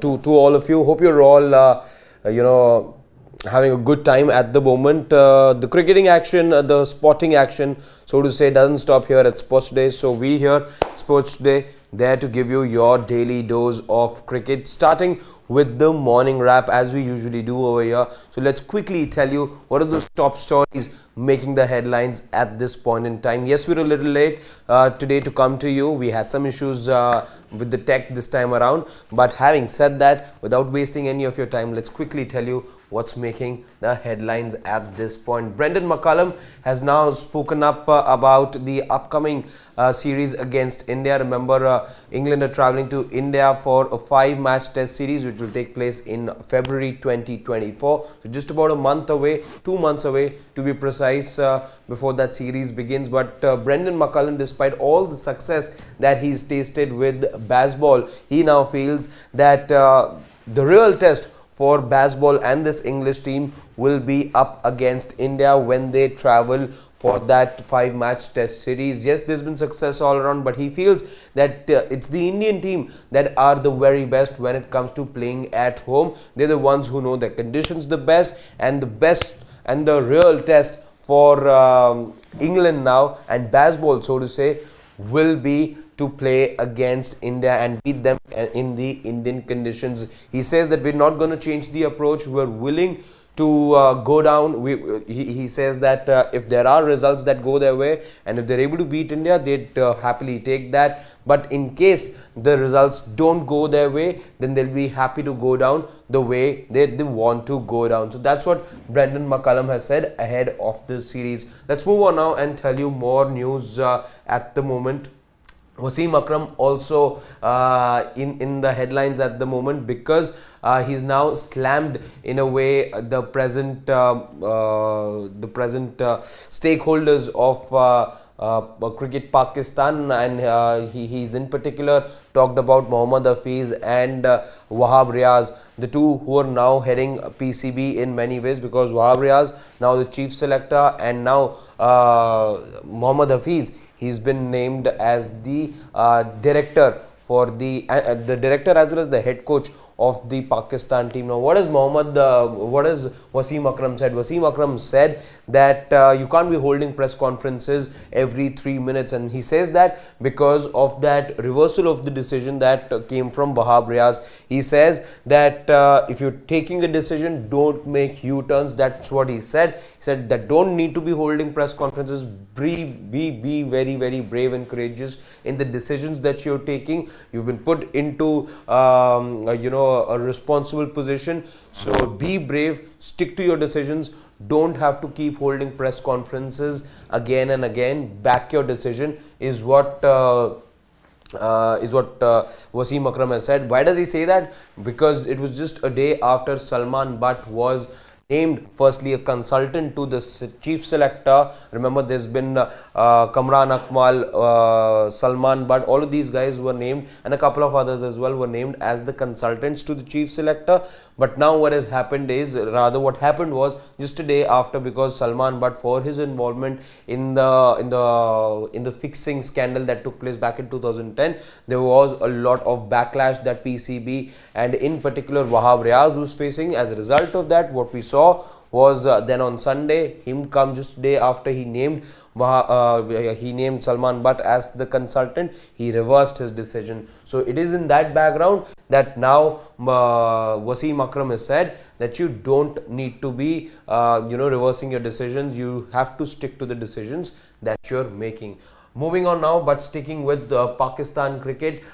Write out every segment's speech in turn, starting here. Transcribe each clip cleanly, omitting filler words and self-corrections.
to all of you. Hope you're all having a good time at the moment. The cricketing action, the sporting action, so to say, doesn't stop here at Sports Day. So we here, Sports Day, there to give you your daily dose of cricket, starting with the morning wrap as we usually do over here. So let's quickly tell you what are those top stories making the headlines at this point in time. Yes, we're a little late today to come to you. We had some issues with the tech this time around, but having said that, without wasting any of your time, let's quickly tell you what's making the headlines at this point. Brendan McCullum has now spoken up about the upcoming series against India. Remember, England are traveling to India for a 5-match test series which will take place in February 2024. So just about a month away, 2 months away to be precise, before that series begins. But Brendan McCullum, despite all the success that he's tasted with Bazball, he now feels that the real test for Bazball and this English team will be up against India when they travel for that 5-match test series. Yes, there's been success all around, but he feels that it's the Indian team that are the very best when it comes to playing at home. They're the ones who know the conditions the best, and the real test for England now and Bazball, so to say, will be to play against India and beat them in the Indian conditions. He says that we're not going to change the approach. We're willing to go down. He says that if there are results that go their way and if they're able to beat India, they'd happily take that. But in case the results don't go their way, then they'll be happy to go down the way they want to go down. So that's what Brendan McCullum has said ahead of the series. Let's move on now and tell you more news at the moment. Wasim Akram also in the headlines at the moment because he's now slammed in a way the present stakeholders of cricket Pakistan, and he's in particular talked about Mohammad Hafiz and Wahab Riaz, the two who are now heading PCB in many ways, because Wahab Riaz now the chief selector, and now Mohammad Hafiz, he's been named as the director for the director as well as the head coach of the Pakistan team. Now, what has Wasim Akram said? Wasim Akram said that you can't be holding press conferences every 3 minutes, and he says that because of that reversal of the decision that came from Wahab Riaz. He says that if you're taking a decision, don't make U-turns. That's what he said. He said that don't need to be holding press conferences. Be very, very brave and courageous in the decisions that you're taking. You've been put into a responsible position, so be brave, stick to your decisions. Don't have to keep holding press conferences again and again. Back your decision is what Wasim Akram has said. Why does he say that? Because it was just a day after Salman Butt was named firstly a consultant to the chief selector. Remember, there's been Kamran Akmal, Salman Butt, all of these guys were named, and a couple of others as well were named as the consultants to the chief selector. But now what has happened is, rather what happened was just a day after, because Salman Butt, for his involvement in the fixing scandal that took place back in 2010, there was a lot of backlash that PCB and in particular Wahab Riaz was facing. As a result of that, what we saw was then on Sunday, him come just a day after he named Salman Butt as the consultant, he reversed his decision. So it is in that background that now Wasim Akram has said that you don't need to be reversing your decisions. You have to stick to the decisions that you're making. Moving on now, but sticking with Pakistan cricket.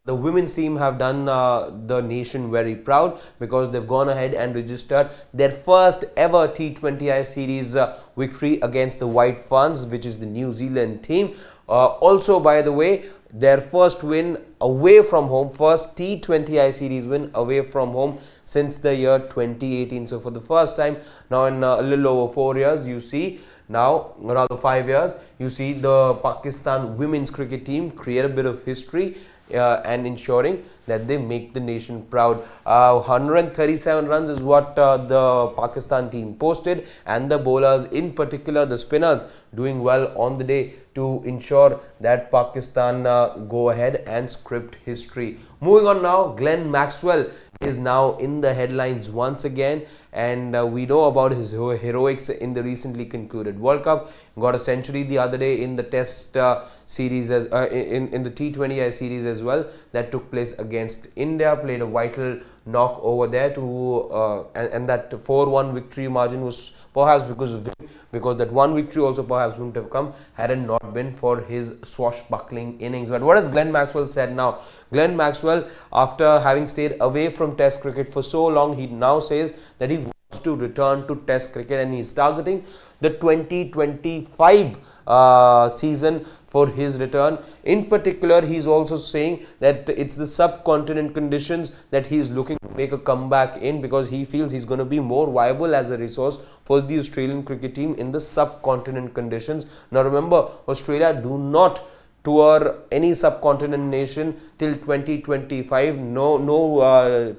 The women's team have done the nation very proud because they've gone ahead and registered their first ever T20I series victory against the White Ferns, which is the New Zealand team. Also, by the way, their first win away from home, first T20I series win away from home since the year 2018. So for the first time now in a little over 4 years, you see now, rather 5 years, you see the Pakistan women's cricket team create a bit of history and ensuring that they make the nation proud. 137 runs is what the Pakistan team posted, and the bowlers, in particular the spinners, doing well on the day to ensure that Pakistan go ahead and script history. Moving on now, Glenn Maxwell is now in the headlines once again, and we know about his heroics in the recently concluded World Cup. Got a century the other day in the Test series, as in the T20 series as well, that took place against India. Played a vital knock over there to and that 4-1 victory margin was perhaps because that one victory also perhaps wouldn't have come had it not been for his swashbuckling innings. But what has Glenn Maxwell said now? Glenn Maxwell, after having stayed away from Test cricket for so long, he now says that he wants to return to Test cricket, and he is targeting the 2025 season for his return. In particular, he is also saying that it's the subcontinent conditions that he is looking to make a comeback in, because he feels he's going to be more viable as a resource for the Australian cricket team in the subcontinent conditions. Now remember, Australia do not tour any subcontinent nation till 2025. No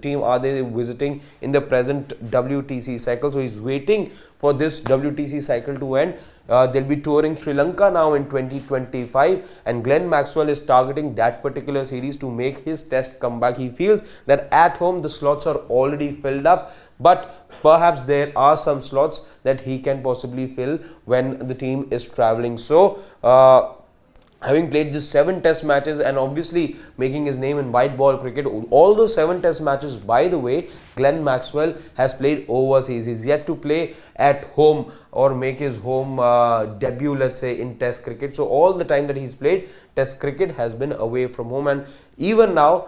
team are they visiting in the present WTC cycle. So he's waiting for this WTC cycle to end. They'll be touring Sri Lanka now in 2025, and Glenn Maxwell is targeting that particular series to make his Test comeback. He feels that at home the slots are already filled up, but perhaps there are some slots that he can possibly fill when the team is traveling. So having played just 7 Test matches and obviously making his name in white ball cricket, all those 7 Test matches, by the way, Glenn Maxwell has played overseas. He's yet to play at home or make his home debut, let's say, in Test cricket. So all the time that he's played Test cricket has been away from home, and even now,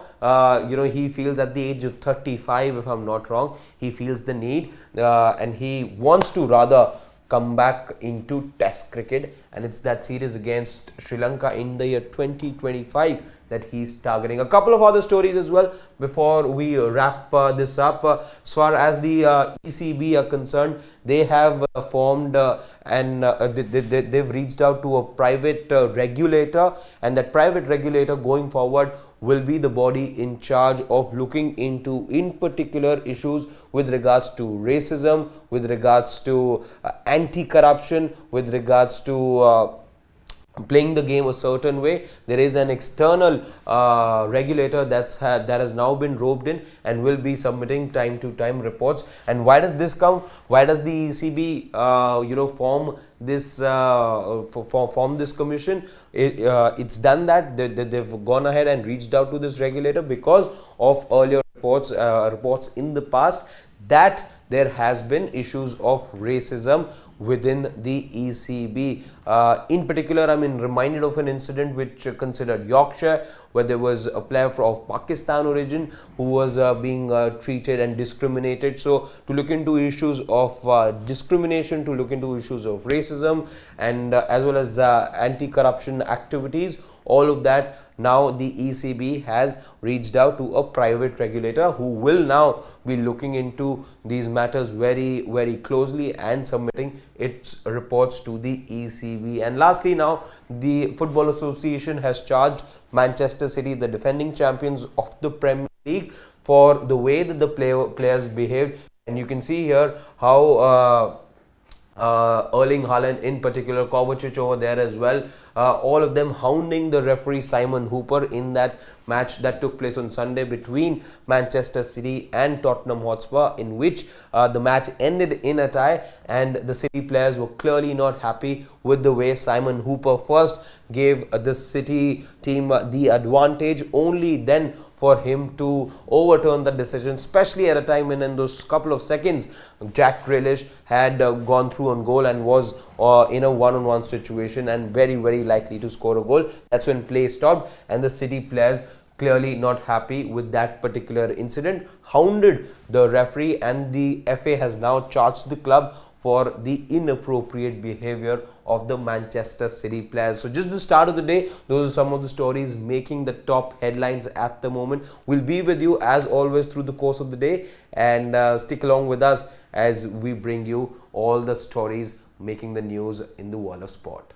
he feels at the age of 35, if I'm not wrong, he feels the need and he wants to rather come back into Test cricket, and it's that series against Sri Lanka in the year 2025 that he's targeting. A couple of other stories as well before we wrap this up. As far as the ECB are concerned, they have formed and they've reached out to a private regulator, and that private regulator going forward will be the body in charge of looking into, in particular, issues with regards to racism, with regards to anti-corruption, with regards to playing the game a certain way. There is an external regulator that has now been roped in and will be submitting time to time reports. And why does this come? Why does the ECB form this commission? It's done that they've gone ahead and reached out to this regulator because of earlier reports in the past that there has been issues of racism within the ECB. In particular, I'm reminded of an incident which considered Yorkshire, where there was a player of Pakistan origin who was being treated and discriminated. So to look into issues of discrimination, to look into issues of racism, and as well as anti-corruption activities, all of that, now the ECB has reached out to a private regulator who will now be looking into these matters very, very closely and submitting its reports to the ECB. And lastly, now the Football Association has charged Manchester City, the defending champions of the Premier League, for the way that the players behaved. And you can see here how Erling Haaland in particular, Kovacic over there as well, all of them hounding the referee Simon Hooper in that match that took place on Sunday between Manchester City and Tottenham Hotspur, in which the match ended in a tie, and the City players were clearly not happy with the way Simon Hooper first gave the City team the advantage, only then for him to overturn the decision, especially at a time when in those couple of seconds Jack Grealish had gone through on goal and was in a one-on-one situation and very, very likely to score a goal. That's when play stopped, and the City players, clearly not happy with that particular incident, hounded the referee, and the FA has now charged the club for the inappropriate behavior of the Manchester City players. So just the start of the day, those are some of the stories making the top headlines at the moment. We'll be with you as always through the course of the day, and stick along with us as we bring you all the stories making the news in the world of sport.